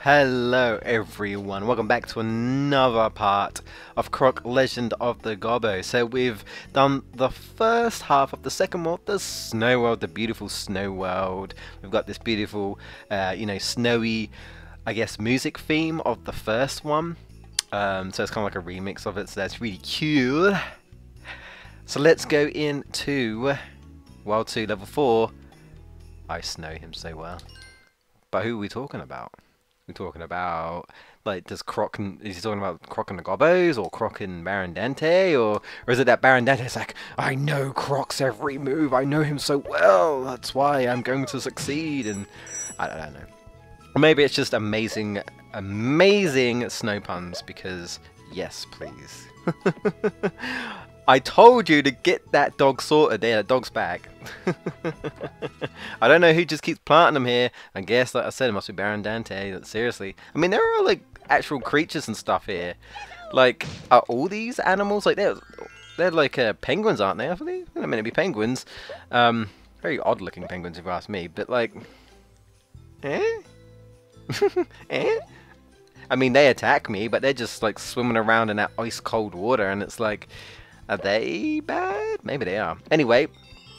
Hello everyone, welcome back to another part of Croc Legend of the Gobbo. So we've done the first half of the second world, the snow world, the beautiful snow world. We've got this beautiful, snowy, I guess, music theme of the first one. So it's kind of like a remix of it, so that's really cool. So let's go into World 2, Level 4. I know him so well. But who are we talking about? We're talking about, like, is he talking about Croc and the Gobbos, or Croc and Baron Dante, or is it that Baron Dante's like, I know Croc's every move, I know him so well, that's why I'm going to succeed, and I don't know. Or maybe it's just amazing snow puns, because, yes, please. I told you to get that dog sorted there, that dog's back. I don't know who just keeps planting them here. I guess, like I said, it must be Baron Dante, seriously. I mean, there are, like, actual creatures and stuff here. Like, are all these animals, like, they're like penguins, aren't they? I think they're meant to be penguins. Very odd-looking penguins, if you ask me, but, like, eh? Eh? I mean, they attack me, but they're just, like, swimming around in that ice-cold water, and it's like, are they bad? Maybe they are. Anyway,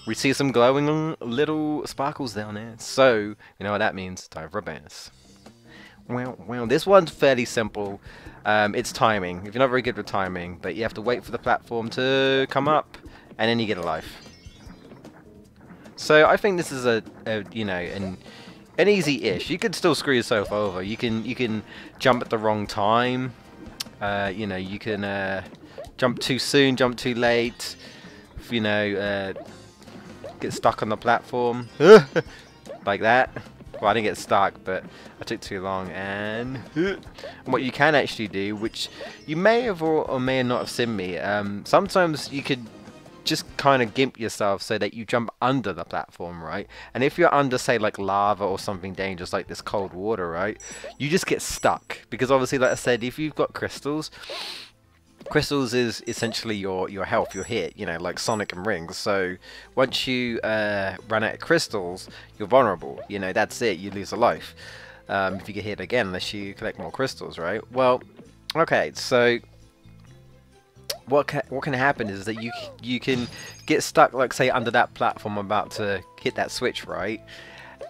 we see some glowing little sparkles down there. So, you know what that means. Time for a bonus. Well, this one's fairly simple. It's timing. If you're not very good with timing, but you have to wait for the platform to come up, and then you get a life. So I think this is an easy-ish. You could still screw yourself over. You can jump at the wrong time. You can jump too soon, jump too late. Get stuck on the platform like that. Well, I didn't get stuck, but I took too long. And what you can actually do, which you may have or may not have seen me, sometimes you could just kind of gimp yourself so that you jump under the platform, right? And if you're under, say, like lava or something dangerous like this cold water, right, you just get stuck. Because obviously, like I said, if you've got crystals is essentially your health, your hit, like Sonic and Rings. So once you run out of crystals, you're vulnerable. That's it. You lose a life if you get hit again, unless you collect more crystals, right? Well, okay. So what can happen is that you can get stuck, like, say, under that platform about to hit that switch, right?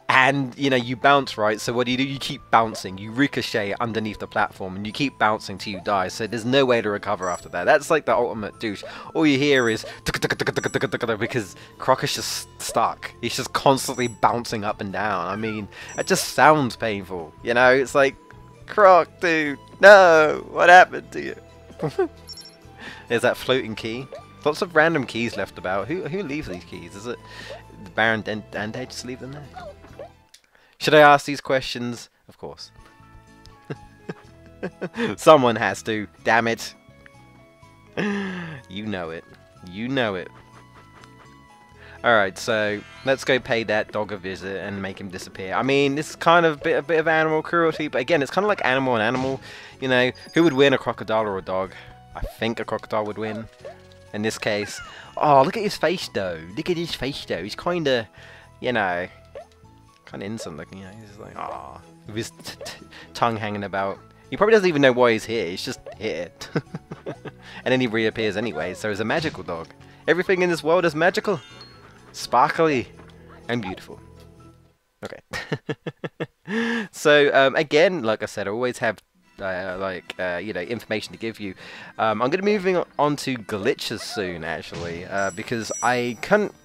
And, you bounce, right? So what do? You keep bouncing. You ricochet underneath the platform, and you keep bouncing till you die. So there's no way to recover after that. That's like the ultimate douche. All you hear is because Croc is just stuck. He's just constantly bouncing up and down. I mean, it just sounds painful. It's like, Croc, dude, no, what happened to you? There's that floating key. Lots of random keys left about. Who leaves these keys? Is it the Baron Dante? Just leave them there. Should I ask these questions? Of course. Someone has to. Damn it. You know it. You know it. Alright, so let's go pay that dog a visit and make him disappear. I mean, this is kind of a bit of animal cruelty, but again, it's kind of like animal and animal. Who would win, a crocodile or a dog? I think a crocodile would win. In this case. Oh, look at his face, though. Look at his face, though. He's kind of, kind of innocent looking. He's just like, ah, with his tongue hanging about. He probably doesn't even know why he's here. He's just here. And then he reappears anyway. So he's a magical dog. Everything in this world is magical, sparkly, and beautiful. Okay. So again, like I said, I always have information to give you. I'm going to be moving on to glitches soon, actually, because I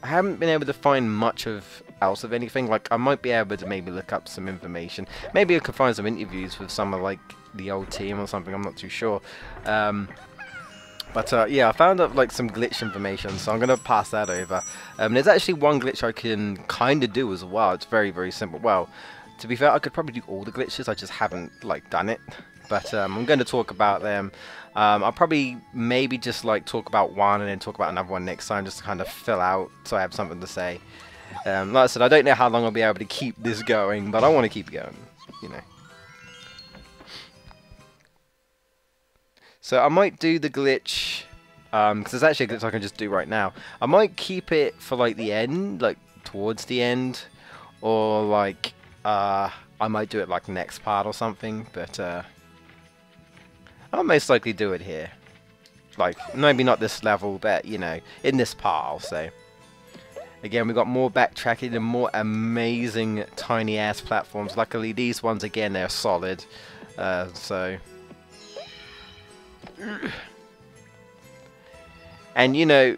haven't been able to find much else of anything. Like, I might be able to maybe look up some information. Maybe I could find some interviews with some of, like, the old team or something. I'm not too sure. Yeah, I found out, like, some glitch information, so I'm going to pass that over. There's actually one glitch I can kind of do as well. It's very, very simple. Well, to be fair, I could probably do all the glitches. I just haven't, like, done it. But I'm going to talk about them. I'll probably maybe just, like, talk about one and then talk about another one next time, just to kind of fill out so I have something to say. Like I said, I don't know how long I'll be able to keep this going, but I want to keep it going, So I might do the glitch, because there's actually a glitch I can just do right now. I might keep it for, like, the end, like, towards the end, or, like, I might do it like next part or something, but I'll most likely do it here. Like, maybe not this level, but, you know, in this part, I'll say. Again, we've got more backtracking and more amazing tiny-ass platforms. Luckily, these ones, again, they're solid. So... And, you know,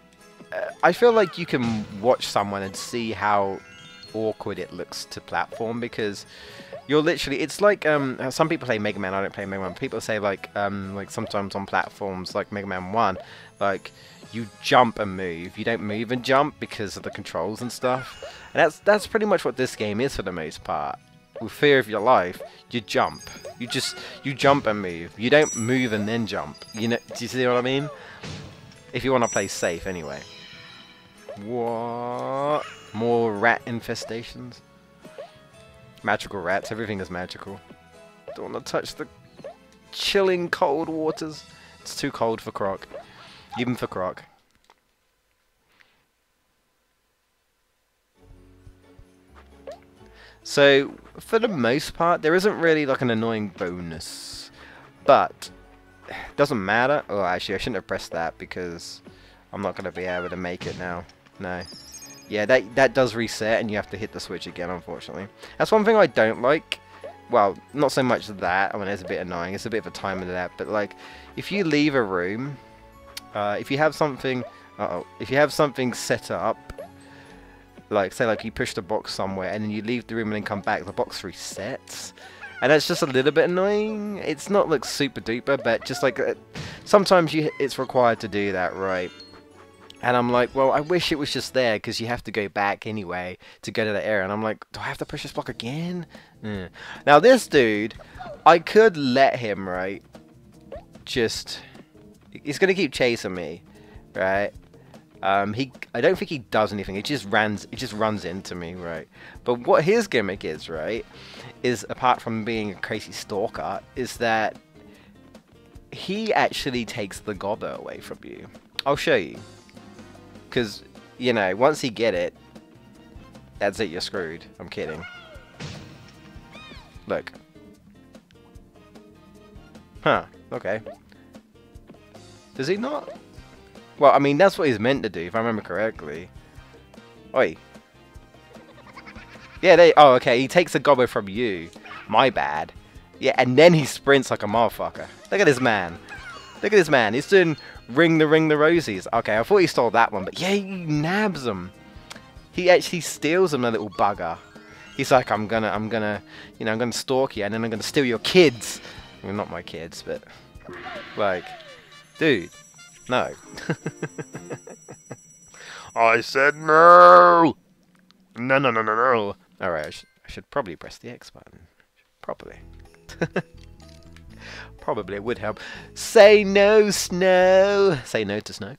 I feel like you can watch someone and see how awkward it looks to platform, because you're literally, it's like, some people play Mega Man, I don't play Mega Man. People say, like sometimes on platforms like Mega Man 1, like, you jump and move. You don't move and jump because of the controls and stuff. And that's pretty much what this game is for the most part. With Fear of Your Life, you jump. You jump and move. You don't move and then jump. You know, do you see what I mean? If you want to play safe, anyway. What? More rat infestations? Magical rats. Everything is magical. Don't want to touch the chilling cold waters. It's too cold for Croc. Even for Croc. So, for the most part, there isn't really like an annoying bonus. But, it doesn't matter. Oh, actually, I shouldn't have pressed that because I'm not going to be able to make it now. No. Yeah, that does reset and you have to hit the switch again, unfortunately. That's one thing I don't like. Well, not so much that. I mean, it's a bit annoying. It's a bit of a time of that. But, like, if you leave a room... if you have something, if you have something set up, like say like you push the box somewhere and then you leave the room and then come back, the box resets, and that's just a little bit annoying. It's not like super duper, but just like sometimes it's required to do that, right? And I'm like, well, I wish it was just there because you have to go back anyway to go to the area. And I'm like, do I have to push this block again? Now this dude, I could let him, right? Just. He's gonna keep chasing me, right? I don't think he does anything. It just runs into me, right? But what his gimmick is, right, is apart from being a crazy stalker, is that he actually takes the gobbo away from you. I'll show you, because you know, once you get it, that's it. You're screwed. I'm kidding. Look. Huh. Okay. Does he not? Well, I mean, that's what he's meant to do, if I remember correctly. Oi. Yeah, oh, okay, he takes the gobbo from you. My bad. Yeah, and then he sprints like a motherfucker. Look at this man. Look at this man. He's doing ring the rosies. Okay, I thought he stole that one, but yeah, he nabs them. He actually steals them, a little bugger. He's like, I'm gonna, you know, I'm gonna stalk you, and then I'm gonna steal your kids. Well, not my kids, but, like... Dude, no. I said no! No. Alright, I should probably press the X button. Probably. Probably it would help. Say no, snow! Say no to snow.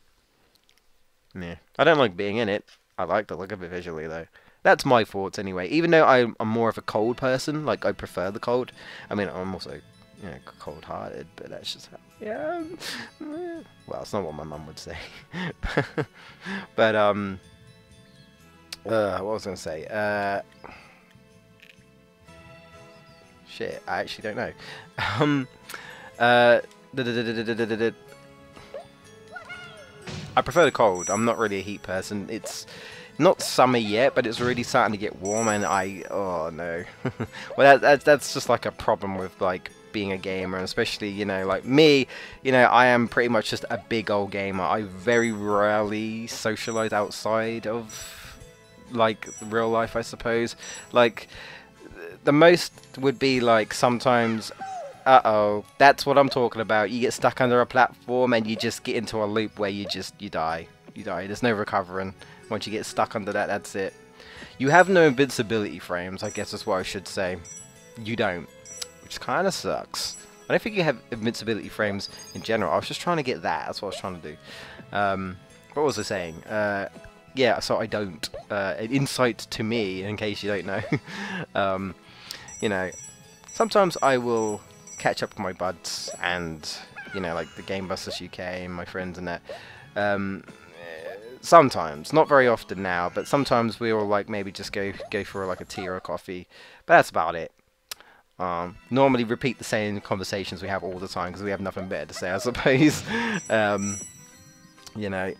Yeah. I don't like being in it. I like the look of it visually, though. That's my thoughts, anyway. Even though I'm more of a cold person, like, I prefer the cold. I mean, I'm also... you know, cold-hearted, but that's just how, yeah. Well, it's not what my mum would say. But what was I gonna say? Shit, I actually don't know. I prefer the cold. I'm not really a heat person. It's not summer yet, but it's already starting to get warm, and oh no. Well, that's just like a problem with like being a gamer, and especially, you know, like me, you know, I am pretty much just a big old gamer. I very rarely socialize outside of like real life, I suppose. Like the most would be like sometimes, that's what I'm talking about. You get stuck under a platform and you just get into a loop where you die. There's no recovering. Once you get stuck under that, that's it. You have no invincibility frames, I guess that's what I should say. You don't. Which kind of sucks. I don't think you have invincibility frames in general. I was just trying to get that. That's what I was trying to do. What was I saying? Yeah, so I don't. An insight to me, in case you don't know. You know, sometimes I will catch up with my buds and, you know, like the Game Busters UK and my friends and that. Sometimes, not very often now, but sometimes we will like maybe just go for like a tea or a coffee. But that's about it. Normally repeat the same conversations we have all the time because we have nothing better to say, I suppose. You know,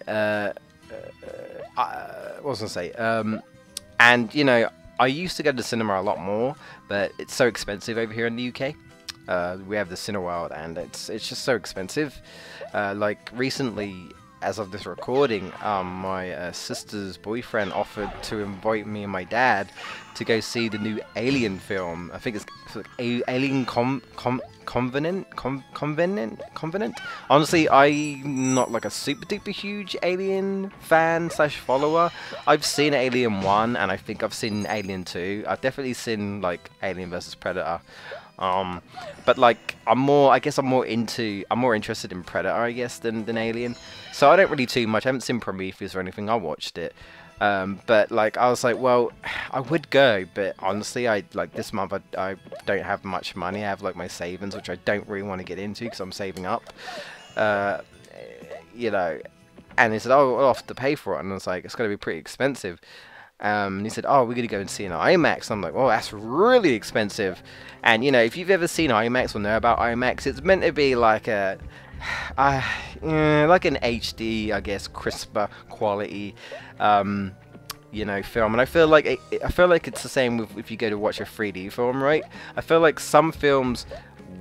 what was I gonna say? And you know, I used to go to the cinema a lot more, but it's so expensive over here in the UK. We have the Cineworld, and it's just so expensive. Like recently, as of this recording, my sister's boyfriend offered to invite me and my dad to go see the new Alien film. I think it's like Alien Covenant. Honestly, I'm not like a super duper huge Alien fan / follower. I've seen Alien 1, and I think I've seen Alien 2. I've definitely seen like Alien vs Predator. But like I'm more interested in Predator, I guess, than Alien. So I don't really too much. I haven't seen Prometheus or anything. I watched it. But like I was like, well, I would go, but honestly, this month I don't have much money. I have like my savings, which I don't really want to get into because I'm saving up. You know, and he said, oh, I'll have to pay for it, and I was like, it's going to be pretty expensive. And he said, oh, we're going to go and see an IMAX. I'm like, well, that's really expensive. And, you know, if you've ever seen IMAX or know about IMAX, it's meant to be like like an HD, I guess, crisper quality, you know, film. And I feel like it's the same with if you go to watch a 3D film, right? I feel like some films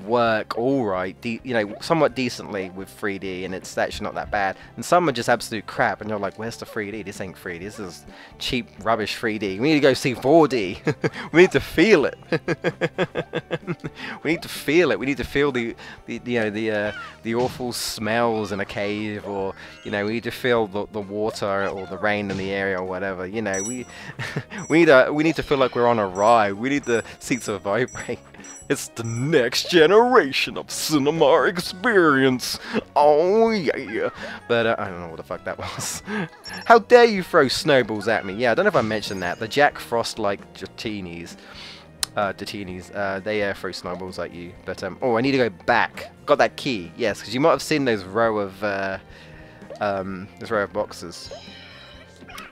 work alright, you know, somewhat decently with 3D, and it's actually not that bad, and some are just absolute crap, and you're like, where's the 3D? This ain't 3D, this is cheap rubbish 3D. We need to go see 4D. We need to feel it. We need to feel it. We need to feel the awful smells in a cave, or you know, we need to feel the water or the rain in the area or whatever. You know, we need to feel like we're on a ride. We need the seats to vibrate. It's the next generation of cinema experience. Oh yeah. But I don't know what the fuck that was. How dare you throw snowballs at me? Yeah, I don't know if I mentioned that. The Jack Frost-like Datinis, they throw snowballs at you. But oh, I need to go back. Got that key. Yes, because you might have seen those row of boxes.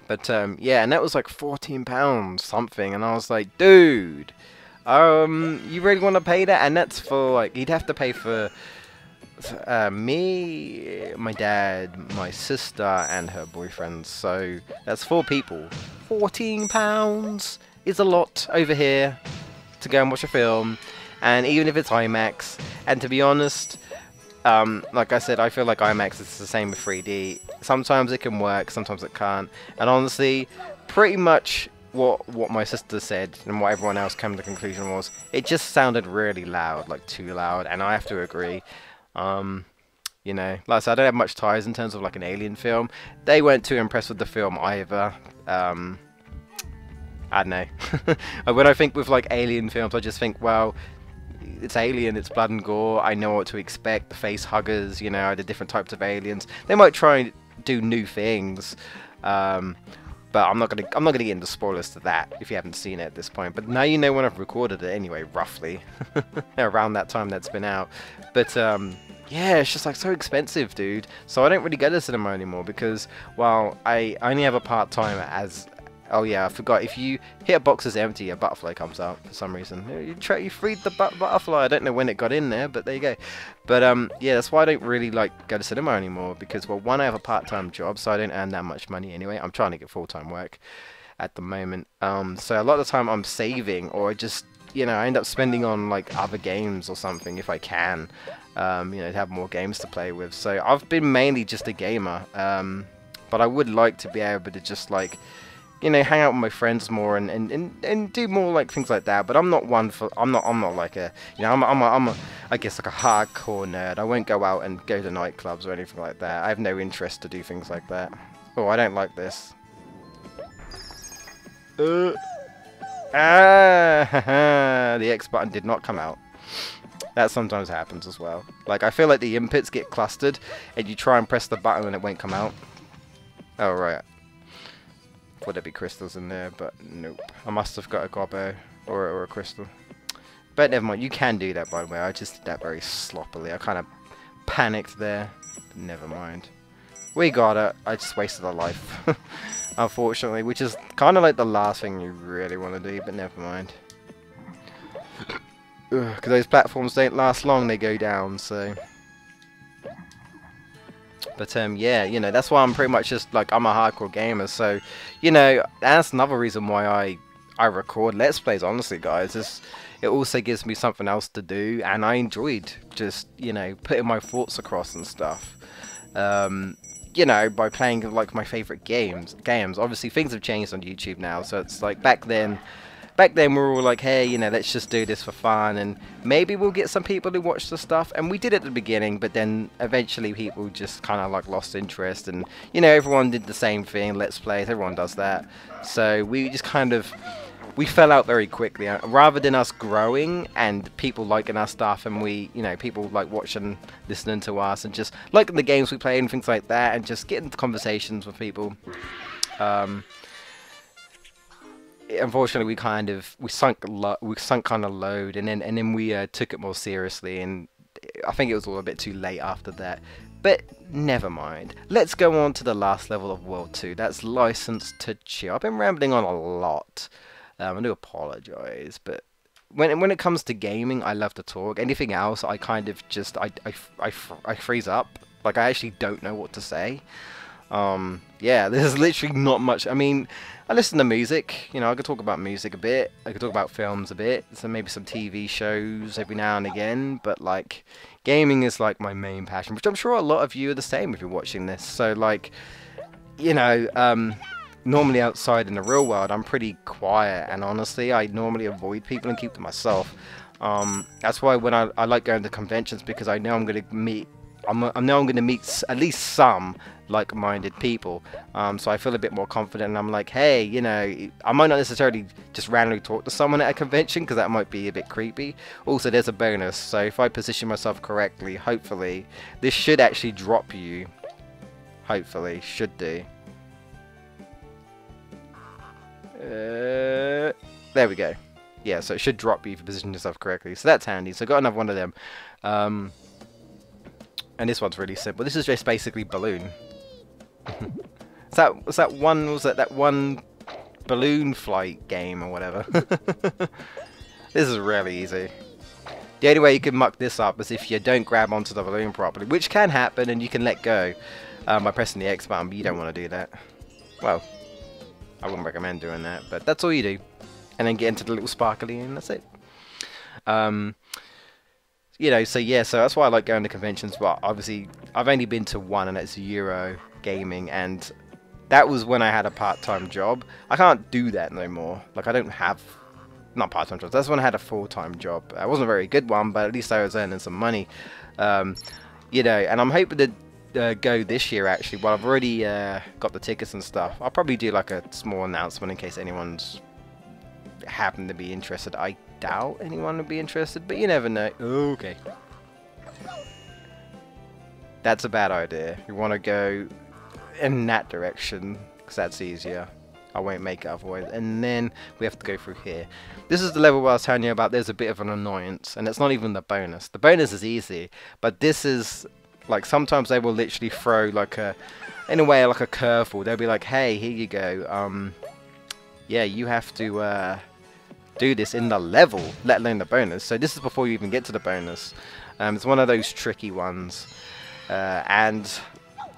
But yeah, and that was like £14 something, and I was like, dude. You really want to pay that? And that's for like, you'd have to pay for me, my dad, my sister, and her boyfriend. So that's 4 people. £14 is a lot over here to go and watch a film, and even if it's IMAX. And to be honest, like I said, I feel like IMAX is the same with 3D. Sometimes it can work, sometimes it can't. And honestly, pretty much what my sister said and what everyone else came to the conclusion was, it just sounded really loud, like too loud, and I have to agree. You know, like I said, I don't have much ties in terms of like an Alien film. They weren't too impressed with the film either. I don't know. When I think with like Alien films, I just think, well, it's Alien, it's blood and gore, I know what to expect, the face huggers, you know, the different types of aliens. They might try and do new things, but I'm not gonna get into spoilers to that if you haven't seen it at this point. But now you know when I've recorded it anyway, roughly around that time that's been out. But yeah, it's just like so expensive, dude. So I don't really go to the cinema anymore because, well, I only have a part-time as. Oh yeah, I forgot. If you hit a box that's empty, a butterfly comes out for some reason. You freed the butterfly. I don't know when it got in there, but there you go. But yeah, that's why I don't really like go to cinema anymore because, well, one, I have a part-time job, so I don't earn that much money anyway. I'm trying to get full-time work at the moment. So a lot of the time I'm saving, or I just, you know, I end up spending on like other games or something if I can. You know, to have more games to play with. So I've been mainly just a gamer. But I would like to be able to just like, you know, hang out with my friends more and do more like things like that. But I'm not one for, I'm not like a, you know, I'm a I guess like a hardcore nerd. I won't go out and go to nightclubs or anything like that. I have no interest to do things like that. Oh, I don't like this. The X button did not come out. That sometimes happens as well. Like, I feel like the inputs get clustered and you try and press the button and it won't come out. Oh, right. Thought there'd be crystals in there, but nope. I must have got a gobbo or a crystal. But never mind, you can do that, by the way. I just did that very sloppily. I kind of panicked there. But never mind. We got it. I just wasted a life. Unfortunately, which is kind of like the last thing you really want to do, but never mind. because those platforms don't last long, they go down, so. But yeah, you know, that's why I'm pretty much just like, I'm a hardcore gamer, so, you know, that's another reason why I record Let's Plays, honestly, guys. It also gives me something else to do, and I enjoyed just, you know, putting my thoughts across and stuff. You know, by playing like my favorite games. Obviously, things have changed on YouTube now, so it's like back then we were all like, hey, you know, let's just do this for fun, and maybe we'll get some people who watch the stuff, and we did at the beginning, but then eventually people just kind of like lost interest, and, you know, everyone did the same thing, Let's Plays, everyone does that, so we just kind of, we fell out very quickly. Rather than us growing and people liking our stuff, and we, you know, people like watching, listening to us, and just liking the games we play and things like that, and just getting into conversations with people. Unfortunately, we sunk kind of low, and then we took it more seriously, and I think it was all a bit too late after that. But never mind. Let's go on to the last level of World 2. That's License to Chill. I've been rambling on a lot. I do apologize, but when it comes to gaming, I love to talk. Anything else, I kind of just I freeze up. Like, I actually don't know what to say. Yeah, there's literally not much. I mean, I listen to music. You know, I could talk about music a bit. I could talk about films a bit. So maybe some TV shows every now and again. But like, gaming is like my main passion, which I'm sure a lot of you are the same if you're watching this. So like, you know, normally outside in the real world, I'm pretty quiet, and honestly, I normally avoid people and keep to myself. That's why when I like going to conventions, because I know I'm going to meet, I know I'm going to meet at least some like-minded people. So I feel a bit more confident, and I'm like, hey, you know, I might not necessarily just randomly talk to someone at a convention, because that might be a bit creepy. Also, there's a bonus, so if I position myself correctly, hopefully, this should actually drop you. Hopefully, should do. There we go. Yeah, so it should drop you if you position yourself correctly. So that's handy. So I got another one of them. And this one's really simple. This is just basically balloon. Was that one balloon flight game or whatever? This is really easy. The only way you can muck this up is if you don't grab onto the balloon properly, which can happen, and you can let go by pressing the X button, but you don't want to do that. Well, I wouldn't recommend doing that, but that's all you do. And then get into the little sparkly, and that's it. You know, so yeah, so that's why I like going to conventions, but obviously I've only been to one, and that's Euro Gaming, and that was when I had a part-time job. I can't do that no more. Like, I don't have, not part-time jobs, that's when I had a full-time job. It wasn't a very good one, but at least I was earning some money. You know, and I'm hoping to go this year, actually. Well, I've already got the tickets and stuff. I'll probably do like a small announcement in case anyone's happened to be interested. I doubt anyone would be interested, but you never know. Okay, that's a bad idea. You want to go in that direction, because that's easier. I won't make it otherwise. And then we have to go through here. This is the level where I was telling you about. There's a bit of an annoyance, and it's not even the bonus. The bonus is easy, but this is like, sometimes they will literally throw like a, in a way, like a curveball. They'll be like, hey, here you go. Yeah, you have to do this in the level, let alone the bonus. So this is before you even get to the bonus. It's one of those tricky ones, and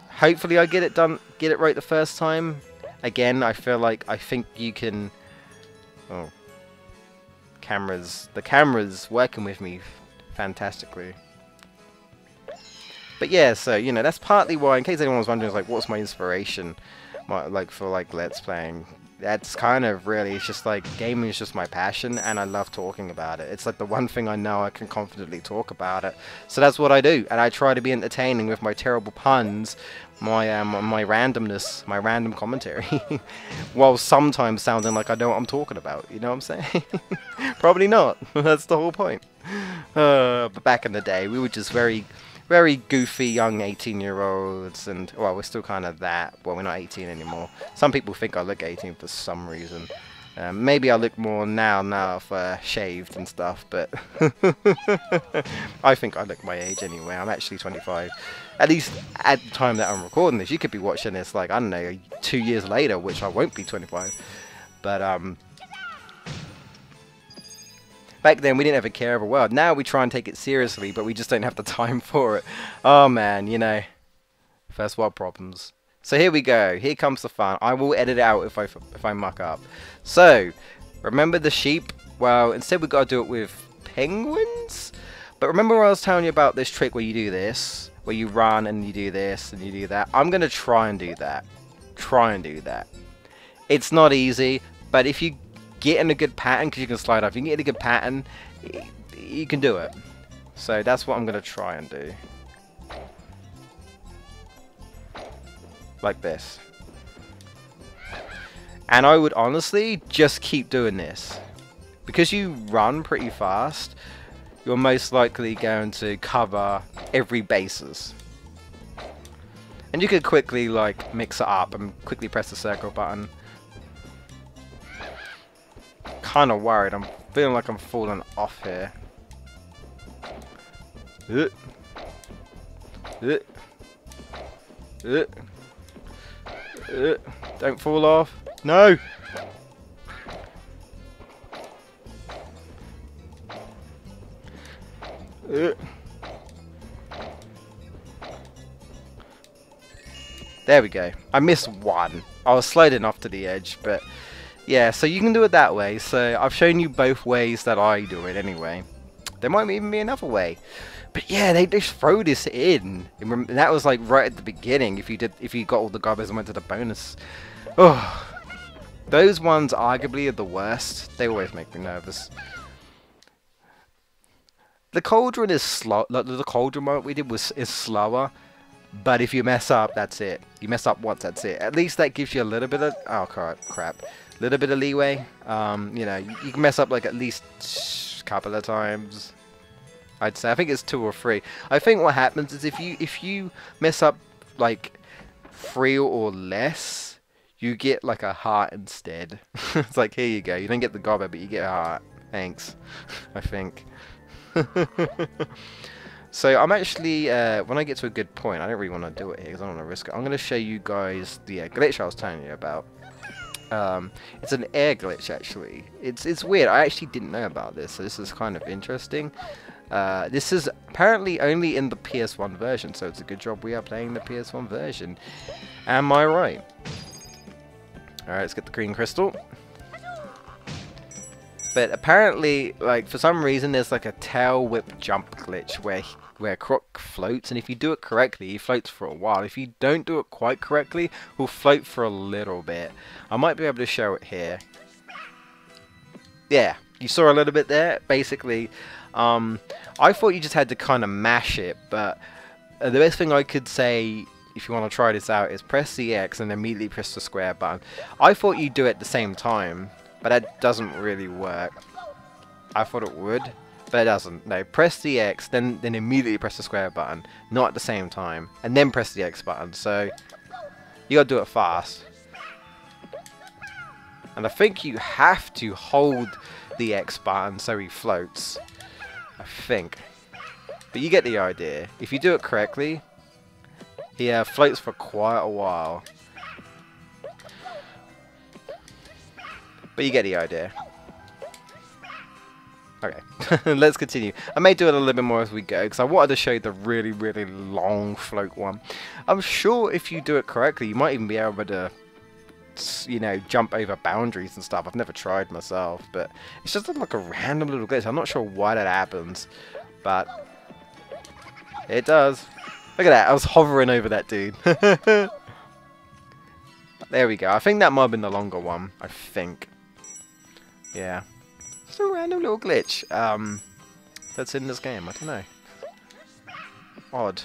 hopefully I get it right the first time. Again, I think you can. Oh, the camera's working with me fantastically. But yeah, so, you know, that's partly why, in case anyone was wondering, like, what's my inspiration, for Let's Playing. That's kind of really, it's just like, gaming is just my passion, and I love talking about it. It's like the one thing I know I can confidently talk about it. So that's what I do, and I try to be entertaining with my terrible puns, my randomness, my random commentary, while sometimes sounding like I know what I'm talking about. You know what I'm saying? Probably not. That's the whole point. But back in the day, we were just very goofy young 18-year-olds, and, well, we're still kind of that. Well, we're not 18 anymore. Some people think I look 18 for some reason. Maybe I look more now if shaved and stuff, but I think I look my age anyway. I'm actually 25. At least at the time that I'm recording this. You could be watching this, like, I don't know, 2 years later, which I won't be 25. But, Back then we didn't have a care of a world. Now we try and take it seriously, but we just don't have the time for it. Oh man, you know, first world problems. So here we go. Here comes the fun. I will edit it out if I muck up. So remember the sheep? Well, instead we got to do it with penguins. But remember when I was telling you about this trick where you do this, where you run and you do this and you do that? I'm gonna try and do that. It's not easy, but if you get in a good pattern, because you can slide off, if you can get in a good pattern, you can do it. So that's what I'm gonna try and do. Like this. And I would honestly just keep doing this. Because you run pretty fast, you're most likely going to cover every bases. And you could quickly like mix it up and quickly press the circle button. Kinda worried, I'm feeling like I'm falling off here. Don't fall off. No! There we go. I missed one. I was sliding off to the edge, but yeah, so you can do it that way. So I've shown you both ways that I do it anyway. There might even be another way. But yeah, they just throw this in. And that was like right at the beginning if you got all the Gobbos and went to the bonus. Oh, those ones arguably are the worst. They always make me nervous. The cauldron is slow. Like the cauldron one we did is slower, but if you mess up, that's it. You mess up once, that's it. At least that gives you a little bit of crap, a little bit of leeway. You know, you can mess up like at least a couple of times. I'd say. I think it's 2 or 3. I think what happens is if you mess up like 3 or less, you get like a heart instead. It's like, here you go. You don't get the gobbo, but you get a heart. Thanks. I think. So I'm actually, when I get to a good point, I don't really want to do it here because I don't want to risk it. I'm going to show you guys the glitch I was telling you about. It's an air glitch actually. It's weird. I actually didn't know about this, so this is kind of interesting. This is apparently only in the PS1 version, so it's a good job we are playing the PS1 version. Am I right? Alright, let's get the green crystal. But apparently, like, for some reason, there's like a tail whip jump glitch where Croc floats, and if you do it correctly, he floats for a while. If you don't do it quite correctly, he'll float for a little bit. I might be able to show it here. Yeah, you saw a little bit there. Basically, I thought you just had to kind of mash it, but the best thing I could say, if you want to try this out, is press the X and immediately press the square button. I thought you'd do it at the same time, but that doesn't really work. I thought it would, but it doesn't. No, press the X, then immediately press the square button, not at the same time, and then press the X button. So you gotta do it fast. And I think you have to hold the X button so he floats. I think. But you get the idea. If you do it correctly, he floats for quite a while. But you get the idea. Okay, let's continue. I may do it a little bit more as we go, because I wanted to show you the really, really long float one. I'm sure if you do it correctly, you might even be able to, you know, jump over boundaries and stuff. I've never tried myself, but it's just like a random little glitch. I'm not sure why that happens, but it does. Look at that, I was hovering over that dude. There we go. I think that might have been the longer one, I think. Yeah. Just a random little glitch that's in this game. I don't know. Odd.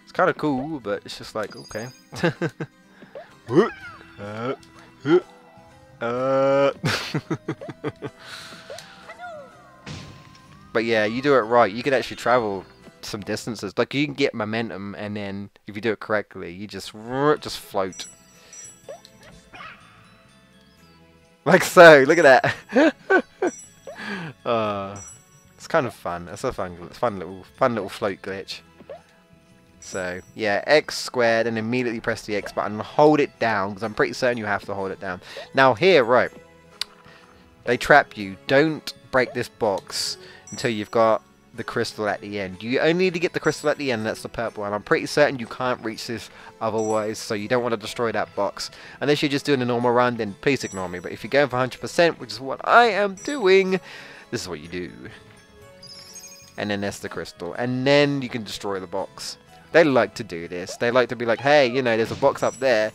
It's kind of cool, but it's just like, okay. But yeah, you do it right, you can actually travel some distances. Like, you can get momentum, and then if you do it correctly, you just float. Like so, look at that. It's kind of fun. It's a fun little float glitch. So yeah, X squared, and immediately press the X button and hold it down, because I'm pretty certain you have to hold it down. Now here, right, they trap you. Don't break this box until you've got the crystal at the end. You only need to get the crystal at the end, that's the purple one. I'm pretty certain you can't reach this otherwise, so you don't want to destroy that box. Unless you're just doing a normal run, then please ignore me. But if you're going for 100%, which is what I am doing, this is what you do. And then that's the crystal. And then you can destroy the box. They like to do this. They like to be like, hey, you know, there's a box up there.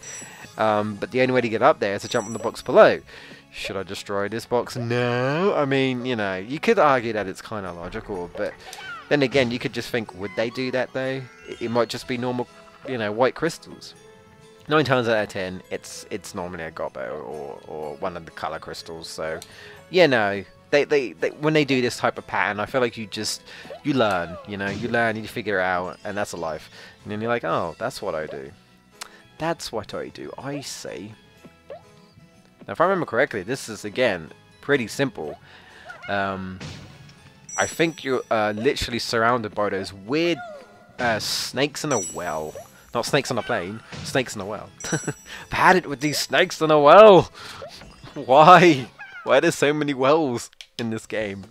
But the only way to get up there is to jump on the box below. Should I destroy this box? No. I mean, you know, you could argue that it's kind of logical, but then again, you could just think, would they do that though? It might just be normal, you know, white crystals. 9 times out of 10, it's normally a Gobbo or one of the color crystals. So, you know, they when they do this type of pattern, I feel like you learn, you know, you figure it out, and that's a life. And then you're like, oh, that's what I do. That's what I do. I see. Now, if I remember correctly, this is, again, pretty simple. I think you're literally surrounded by those weird snakes in a well. Not snakes on a plane, snakes in a well. I've had it with these snakes in a well! Why? Why are there so many wells in this game?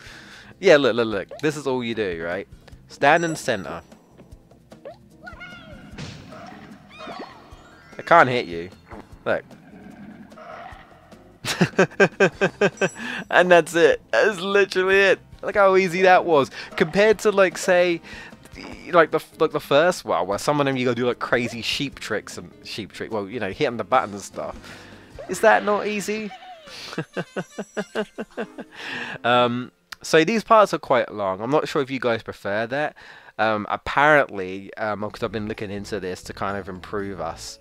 Yeah, look. This is all you do, right? Stand in the center. I can't hit you. Look. And that's it. That's literally it. Look how easy that was compared to, like, say, like the first one, where some of them you gotta do like crazy sheep tricks and well, you know, hitting the button and stuff. Is that not easy? So these parts are quite long. I'm not sure if you guys prefer that. Apparently, because I've been looking into this to kind of improve us.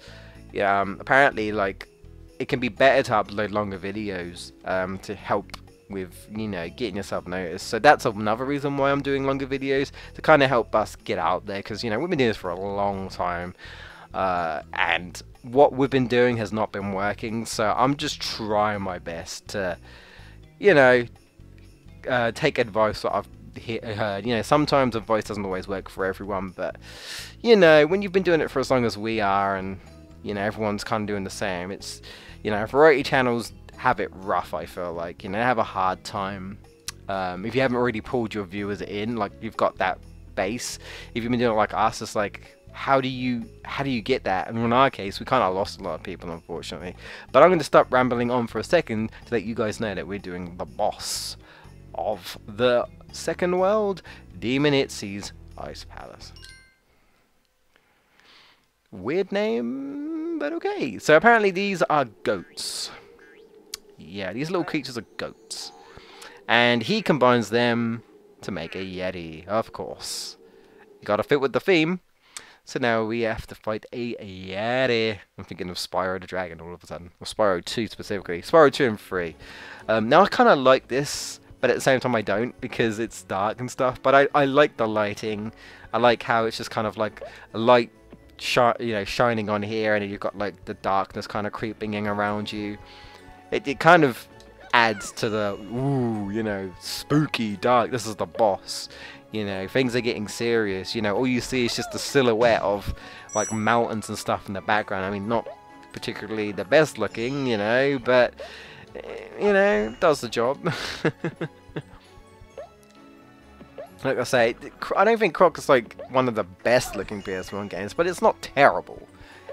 Yeah. Apparently, like, it can be better to upload longer videos to help with, you know, getting yourself noticed. So that's another reason why I'm doing longer videos, to kind of help us get out there, because, you know, we've been doing this for a long time, and what we've been doing has not been working. So I'm just trying my best to, you know, take advice that I've heard. You know, sometimes advice doesn't always work for everyone, but, you know, when you've been doing it for as long as we are, and, you know, everyone's kind of doing the same, it's, you know, variety channels have it rough, I feel like, you know, they have a hard time. If you haven't already pulled your viewers in, like, you've got that base. If you've been doing it like us, it's like, how do you get that? And in our case, we kind of lost a lot of people, unfortunately. But I'm going to stop rambling on for a second to let you guys know that we're doing the boss of the second world, Demon Itzy's Ice Palace. Weird name, but okay. So apparently these are goats. Yeah, these little creatures are goats. And he combines them to make a Yeti, of course. You gotta fit with the theme. So now we have to fight a Yeti. I'm thinking of Spyro the Dragon all of a sudden. Or Spyro 2 specifically. Spyro 2 and 3. Now I kind of like this, but at the same time I don't, because it's dark and stuff. But I like the lighting. I like how it's just kind of like a light, you know, shining on here, and then you've got like the darkness kind of creeping in around you. It kind of adds to the, ooh, you know, spooky, dark, this is the boss. You know, things are getting serious. You know, all you see is just the silhouette of, like, mountains and stuff in the background. I mean, not particularly the best looking, you know, but, you know, does the job. Like I say, I don't think Croc is, like, one of the best looking PS1 games, but it's not terrible.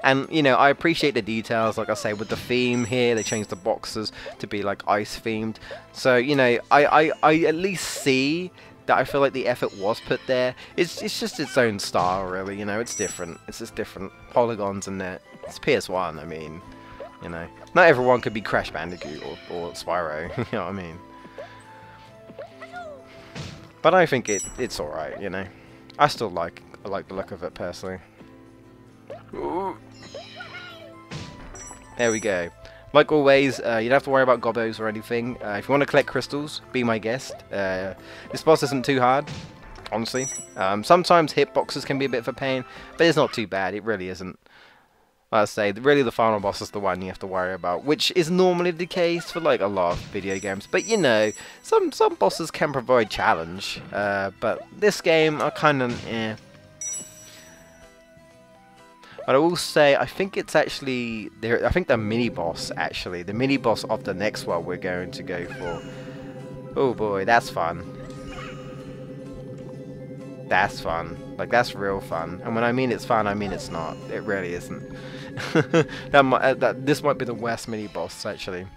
And, you know, I appreciate the details, like I say, with the theme here. They changed the boxes to be, like, ice themed. So, you know, I at least see that I feel like the effort was put there. It's just its own style, really, you know, it's different. It's just different polygons and that. It's PS1, I mean, you know. Not everyone could be Crash Bandicoot or Spyro, you know what I mean. But I think it's alright, you know. I like the look of it, personally. Ooh. There we go. Like always, you don't have to worry about Gobbos or anything. If you want to collect crystals, be my guest. This boss isn't too hard, honestly. Sometimes hitboxes can be a bit of a pain, but it's not too bad. It really isn't. Like I say, really the final boss is the one you have to worry about, which is normally the case for like a lot of video games. But you know, some bosses can provide challenge. But this game, I kind of, eh. But I will say, I think it's actually, I think the mini-boss, actually, the mini-boss of the next one we're going to go for. Oh boy, that's fun. That's fun. Like, that's real fun. And when I mean it's fun, I mean it's not. It really isn't. This might be the worst mini boss actually.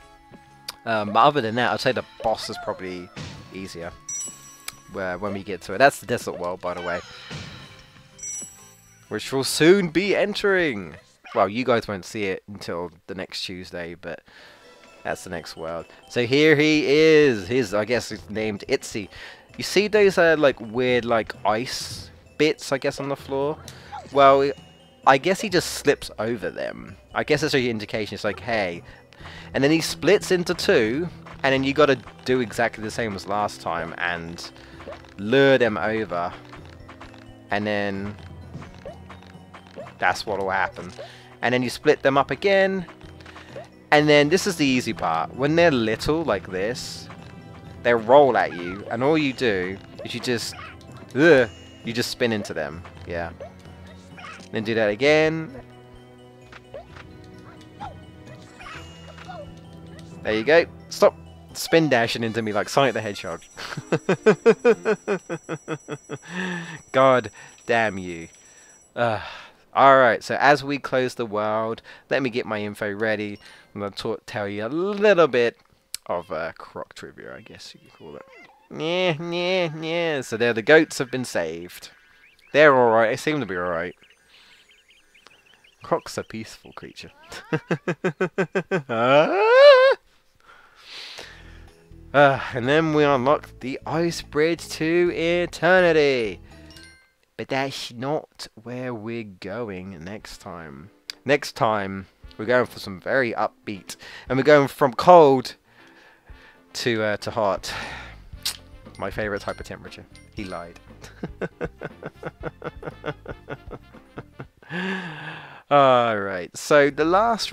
But other than that, I'd say the boss is probably easier. When we get to it. That's the desert world, by the way, which will soon be entering. Well, you guys won't see it until the next Tuesday, but that's the next world. So here he is. I guess it's named Itzy. You see those like weird like ice bits, I guess, on the floor? Well, I guess he just slips over them. I guess that's your indication. It's like, hey. And then he splits into two, and then you got to do exactly the same as last time and lure them over. And then that's what will happen. And then you split them up again. And then this is the easy part. When they're little like this, they roll at you, and all you do is you just spin into them. Yeah. Then do that again. There you go. Stop spin dashing into me like Sonic the Hedgehog. God damn you. Alright, so as we close the world, let me get my info ready. I'm going to tell you a little bit of Croc trivia, I guess you could call it. Yeah. So there, the goats have been saved. They're alright. They seem to be alright. Croc's a peaceful creature. And then we unlock the ice bridge to eternity. But that's not where we're going next time. Next time, we're going for some very upbeat. And we're going from cold to hot. My favorite type of temperature. He lied. Alright, so the last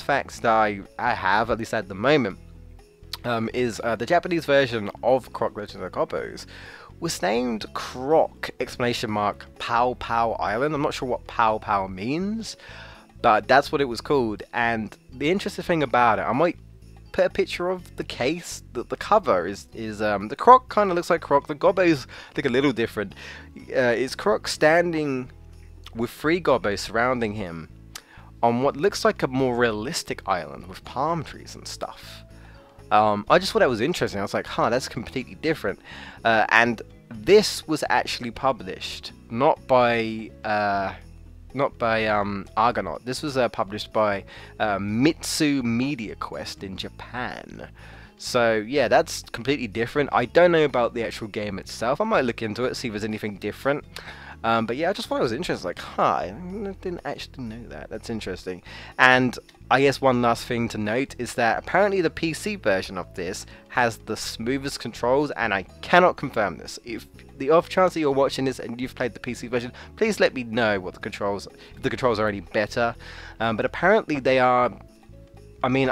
facts that I have, at least at the moment, is the Japanese version of Croc Legend of the Gobbos was named Croc ! Pow Pow Island. I'm not sure what Pow Pow means, but that's what it was called. And the interesting thing about it, I might put a picture of the case. The cover is the Croc kind of looks like Croc. The Gobbos look a little different. It's Croc standing with 3 Gobbos surrounding him on what looks like a more realistic island with palm trees and stuff. I just thought that was interesting. I was like, huh, that's completely different. And this was actually published not by Argonaut. This was published by Mitsu Media Quest in Japan. So yeah, that's completely different. I don't know about the actual game itself. I might look into it, see if there's anything different. But yeah, I just thought it was interesting. Like, huh, I didn't actually know that. That's interesting. And I guess one last thing to note is that apparently the PC version of this has the smoothest controls, and I cannot confirm this. If the off chance that you're watching this and you've played the PC version, please let me know what the controls, if the controls are any better. But apparently they are. I mean,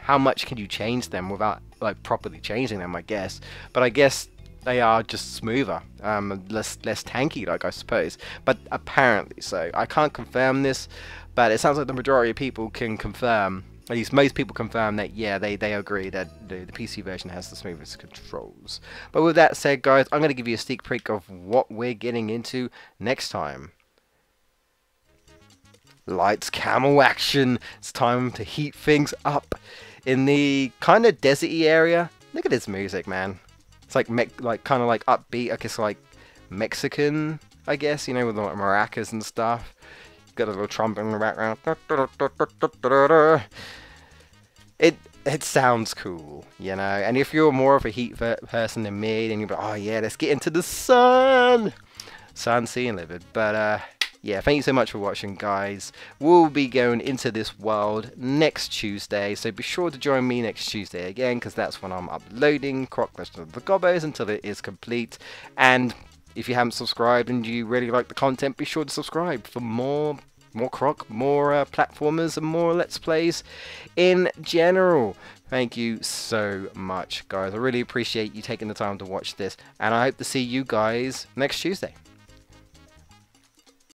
how much can you change them without like properly changing them? I guess, but I guess they are just smoother, less tanky, like I suppose. But apparently so. I can't confirm this, but it sounds like the majority of people can confirm. At least most people confirm that, yeah, they agree that the PC version has the smoothest controls. But with that said, guys, I'm going to give you a sneak peek of what we're getting into next time. Lights, camel action. It's time to heat things up in the kind of deserty area. Look at this music, man. It's like kind of like upbeat. I guess like Mexican, I guess, you know, with like maracas and stuff. Got a little trumpet in the background. It sounds cool, you know. And if you're more of a heat person than me, then you're like, oh yeah, let's get into the sun. Sun, sea, and livid. But yeah, thank you so much for watching, guys. We'll be going into this world next Tuesday, so be sure to join me next Tuesday again, because that's when I'm uploading Croc Legend of the Gobbos until it is complete. And if you haven't subscribed and you really like the content, be sure to subscribe for more Croc, more platformers, and more Let's Plays in general. Thank you so much, guys. I really appreciate you taking the time to watch this, and I hope to see you guys next Tuesday.